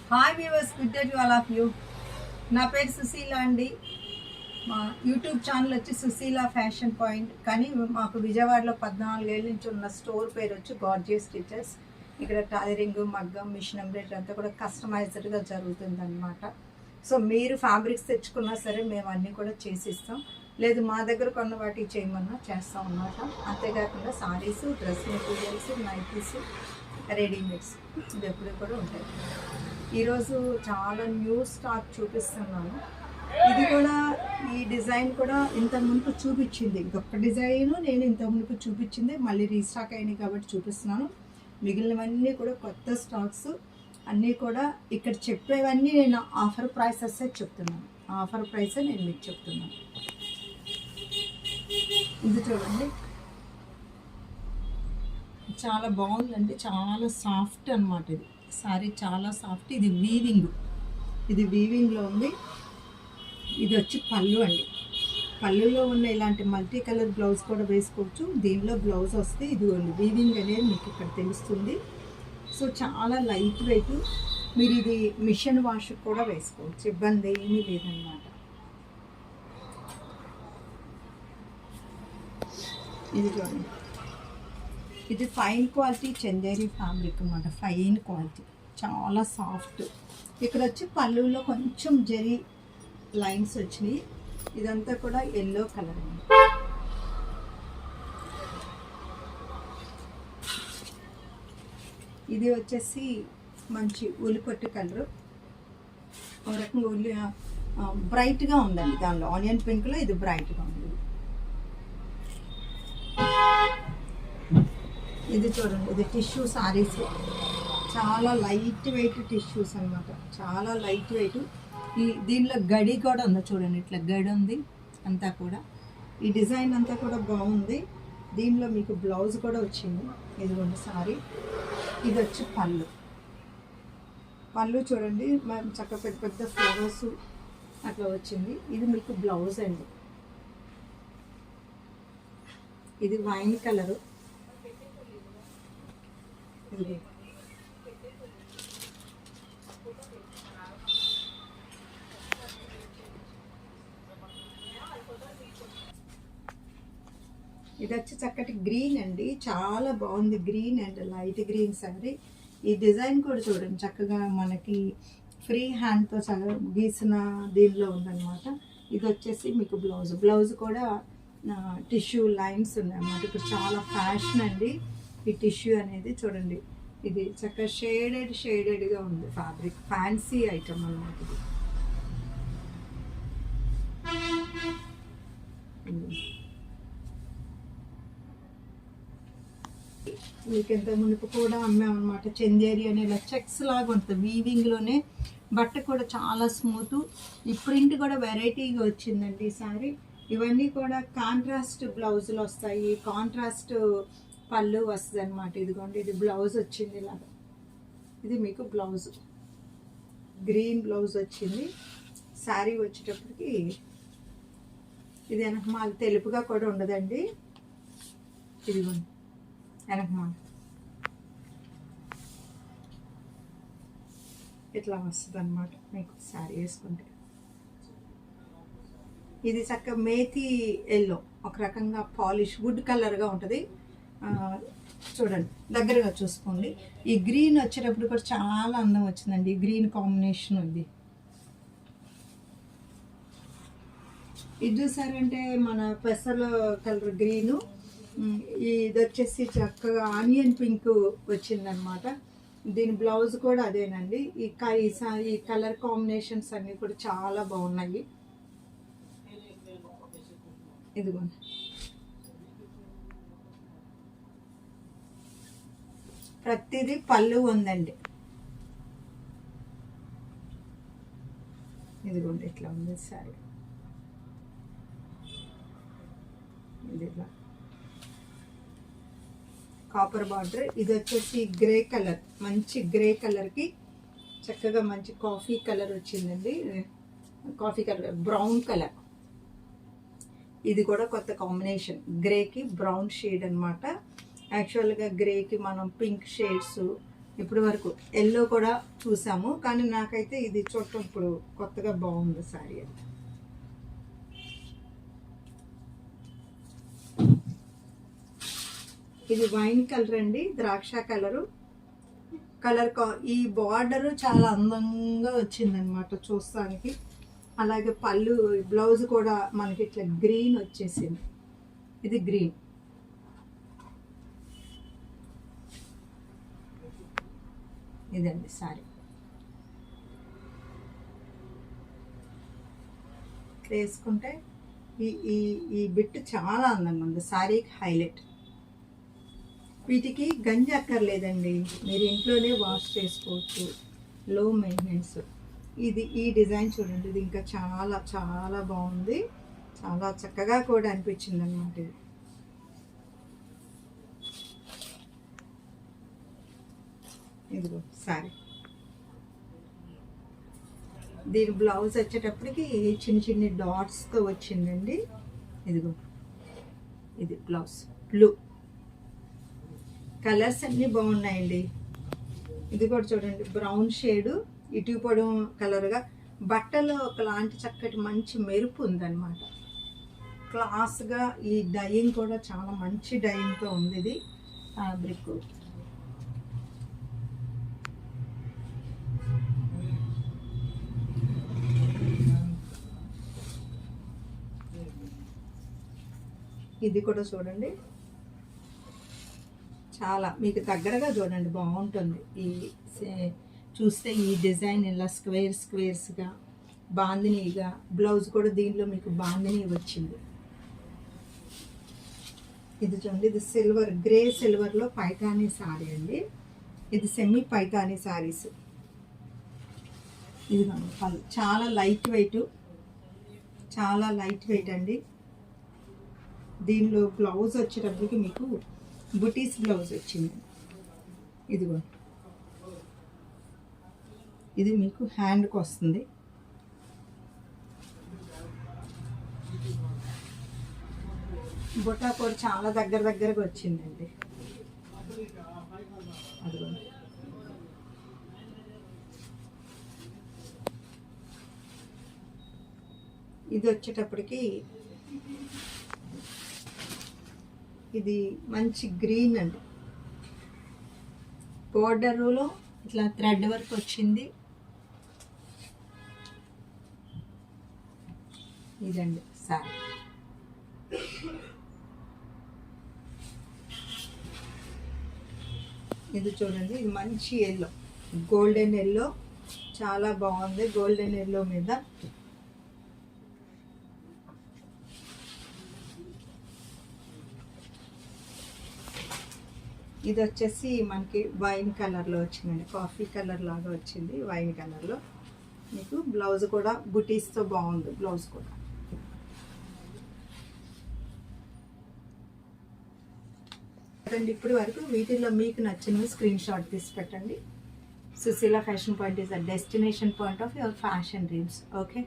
Hi viewers, good day to all of you. నా పేరు సుశీల అండి. మా యూట్యూబ్ ఛానల్ వచ్చి సుశీల ఫ్యాషన్ పాయింట్. కానీ మాకు విజయవాడలో 14 ఏళ్ళ నుంచి ఉన్న స్టోర్ పేరు వచ్చి గార్జియస్ స్టిచెస్. ఇక్కడ టైలరింగ్, మగ్గం, మిషన్ ఎంబ్రాయిడరీ అంతా కూడా కస్టమైజ్డ్గా జరుగుతుంది అనమాట. సో మీరు ఫ్యాబ్రిక్స్ తెచ్చుకున్నా సరే మేము అన్నీ కూడా చేసిస్తాం. లేదు మా దగ్గర కొన్న వాటికి చేయమన్నా చేస్తాం అన్నమాట. అంతేకాకుండా saris, dress materials, nighties, readymades ఇది ఎప్పుడు కూడా ఉంటాయి. ఈరోజు చాలా న్యూ స్టాక్ చూపిస్తున్నాను. ఇది కూడా, ఈ డిజైన్ కూడా ఇంతకుముందు చూపించింది. ఇంకొక డిజైన్ నేను ఇంతకుముందు చూపించింది మళ్ళీ రీస్టాక్ అయినాయి కాబట్టి చూపిస్తున్నాను. మిగిలినవన్నీ కూడా కొత్త స్టాక్స్ అన్నీ కూడా. ఇక్కడ చెప్పేవన్నీ నేను ఆఫర్ ప్రైసెస్ చెప్తున్నాను. ఆఫర్ ప్రైసే నేను మీకు చెప్తున్నాను. ఇది చూడండి, చాలా బాగుందండి. చాలా సాఫ్ట్ అనమాట. ఇది సారీ చాలా సాఫ్ట్. ఇది వీవింగ్లో ఉంది. ఇది వచ్చి పళ్ళు అండి. పళ్ళులో ఉన్న ఇలాంటి మల్టీ కలర్ బ్లౌజ్ కూడా వేసుకోవచ్చు. దీనిలో బ్లౌజ్ వస్తే ఇది వీవింగ్ అనేది మీకు ఇక్కడ తెలుస్తుంది. సో చాలా లైట్ వెయిట్. మీరు ఇది మిషన్ వాష్ కూడా వేసుకోవచ్చు, ఇబ్బంది ఏమీ లేదన్నమాట. ఇది చూడండి, ఇది ఫైన్ క్వాలిటీ చందేరి ఫ్యాబ్రిక్ అన్నమాట. ఫైన్ క్వాలిటీ, చాలా సాఫ్ట్. ఇక్కడ వచ్చి పళ్ళులో కొంచెం జరీ లైన్స్ వచ్చినాయి. ఇదంతా కూడా ఎల్లో కలర్ అండి. ఇది వచ్చేసి మంచి ఉల్లిపట్టు కలరు. ఒక రకంగా బ్రైట్గా ఉందండి. దానిలో ఆనియన్ పింక్లో ఇది బ్రైట్గా ఉంది. ఇది చూడండి, ఇది టిష్యూ సారీస్. చాలా లైట్ వెయిట్ టిష్యూస్ అనమాట. చాలా లైట్ వెయిట్. దీనిలో గడి కూడా ఉంది చూడండి, ఇట్లా గడి ఉంది అంతా కూడా. ఈ డిజైన్ అంతా కూడా బాగుంది. దీనిలో మీకు బ్లౌజ్ కూడా వచ్చింది. ఇదిగోండి సారీ. ఇది వచ్చి పళ్ళు చూడండి, చక్కగా పెద్ద పెద్ద ఫ్లవర్స్ అట్లా వచ్చింది. ఇది మీకు బ్లౌజ్ అండి. ఇది వైన్ కలరు. ఇది వచ్చి చక్కటి గ్రీన్ అండి. చాలా బాగుంది. Green and light green sorry. ఈ డిజైన్ కూడా చూడండి, చక్కగా మనకి ఫ్రీ హ్యాండ్తో గీసిన దీనిలో ఉందన్నమాట. ఇది వచ్చేసి మీకు బ్లౌజ్ కూడా టిష్యూ లైన్స్ ఉన్నాయి అన్నమాట. ఇప్పుడు చాలా ఫ్యాషన్ అండి ఈ టిష్యూ అనేది. చూడండి, ఇది చక్కగా షేడెడ్గా ఉంది ఫ్యాబ్రిక్. ఫ్యాన్సీ ఐటమ్ అన్నమాట ఇది. మీకు ఎంత మునుపు కూడా అమ్మామన్నమాట. చందేరి అని ఇలా చెక్స్ లాగా ఉంటుంది. వీవింగ్లోనే బట్ట కూడా చాలా స్మూత్. ఈ ప్రింట్ కూడా వెరైటీగా వచ్చిందండి ఈసారి. ఇవన్నీ కూడా కాంట్రాస్ట్ బ్లౌజులు వస్తాయి, కాంట్రాస్ట్ పళ్ళు వస్తుంది అనమాట. ఇదిగోండి, ఇది బ్లౌజ్ వచ్చింది ఇలాగా. ఇది మీకు బ్లౌజ్, గ్రీన్ బ్లౌజ్ వచ్చింది. శారీ వచ్చేటప్పటికి ఇది వెనకమాల తెలుపుగా కూడా ఉండదండి. ఇదిగోండి వెనకమాల ఇట్లా వస్తుంది అనమాట మీకు శారీ వేసుకుంటే. ఇది చక్కగా మేతి ఎల్లో, ఒక రకంగా పాలిష్ వుడ్ కలర్గా ఉంటుంది. చూడండి, దగ్గరగా చూసుకోండి. ఈ గ్రీన్ వచ్చేటప్పుడు కూడా చాలా అందం వచ్చిందండి. ఈ గ్రీన్ కాంబినేషన్ ఉంది. ఇది చూసారంటే మన పెసల కలర్ గ్రీను. ఇది వచ్చేసి చక్కగా ఆనియన్ పింక్ వచ్చిందనమాట. దీని బ్లౌజ్ కూడా అదేనండి. ఈ కలర్ కాంబినేషన్స్ అన్నీ కూడా చాలా బాగున్నాయి. ఇదిగోండి, ప్రతిదీ పళ్ళు ఉందండి. ఇదిగోండి ఇట్లా ఉంది సారీ. ఇది ఇట్లా కాపర్ బార్డర్. ఇది వచ్చేసి గ్రే కలర్, మంచి గ్రే కలర్కి చక్కగా మంచి కాఫీ కలర్ వచ్చిందండి. Coffee colour, brown colour. ఇది కూడా కొత్త కాంబినేషన్, గ్రేకి బ్రౌన్ షేడ్ అనమాట. యాక్చువల్గా గ్రేకి మనం పింక్ షేడ్స్ ఇప్పటి వరకు ఎల్లో కూడా చూసాము, కానీ నాకైతే ఇది చూడటం ఇప్పుడు కొత్తగా బాగుంది శారీ అది. ఇది వైన్ కలర్ అండి, ద్రాక్ష కలరు. ఈ బార్డర్ చాలా అందంగా వచ్చిందనమాట చూస్తానికి. అలాగే పళ్ళు, బ్లౌజ్ కూడా మనకి ఇట్లా గ్రీన్ వచ్చేసింది. ఇది గ్రీన్. ఇదండి సారీ. వేసుకుంటే ఈ ఈ ఈ బిట్ చాలా అందంగా ఉంది, సారీకి హైలైట్. వీటికి గంజి అక్కర్లేదండి, మీరు ఇంట్లోనే వాష్ చేసుకోవచ్చు, లో మెయింటెనెన్స్. ఈ డిజైన్ చూడండి, ఇది ఇంకా చాలా చాలా బాగుంది, చాలా చక్కగా కూడా అనిపించింది అనమాట. ఇది ఇదిగో సారీ. దీని బ్లౌజ్ వచ్చేటప్పటికి చిన్న చిన్న డాట్స్తో వచ్చిందండి. ఇదిగో ఇది బ్లౌజ్, బ్లూ. కలర్స్ అన్నీ బాగున్నాయండి. ఇది కూడా చూడండి, బ్రౌన్ షేడు, ఇటు పొడవు కలర్గా. బట్టలో ఒకలాంటి చక్కటి మంచి మెరుపు ఉందన్నమాట, క్లాస్గా. ఈ డయింగ్ కూడా చాలా మంచి డయింగ్తో ఉంది. ఇది ఫ్యాబ్రిక్. ఇది కూడా చూడండి, చాలా మీకు దగ్గరగా చూడండి, బాగుంటుంది. చూస్తే ఈ డిజైన్ ఇలా స్క్వేర్స్గా బాందినీగా. బ్లౌజ్ కూడా దీనిలో మీకు బాందినీ వచ్చింది. ఇది చూడండి, ఇది సిల్వర్, గ్రే సిల్వర్లో పైతానీ సారీ అండి. ఇది సెమీ పైతానీ సారీస్. ఇది చాలా లైట్ వెయిట్, చాలా లైట్ వెయిట్ అండి. దీనిలో బ్లౌజ్ వచ్చేటప్పటికి మీకు బుటీస్ బ్లౌజ్ వచ్చింది. ఇదిగో ఇది మీకు హ్యాండ్కి వస్తుంది. బుటా కూడా చాలా దగ్గరగా వచ్చిందండి. అదిగో ఇది వచ్చేటప్పటికి ఇది మంచి గ్రీన్ అండి. బోర్డర్లో ఇట్లా థ్రెడ్ వర్క్ వచ్చింది. ఇదండి సారీ. ఇది చూడండి, ఇది మంచి ఎల్లో, గోల్డెన్ ఎల్లో, చాలా బాగుంది. గోల్డెన్ ఎల్లో మీద ఇది వచ్చేసి మనకి వైన్ కలర్లో వచ్చిందండి, కాఫీ కలర్ లాగా వచ్చింది వైన్ కలర్లో. మీకు బ్లౌజ్ కూడా బుటీస్తో బాగుంది. బ్లౌజ్ కూడా ఇప్పటి వరకు వీటిల్లో మీకు నచ్చినవి స్క్రీన్ షాట్ తీసి పెట్టండి. Sushila fashion point is a destination point of your fashion dreams. Okay.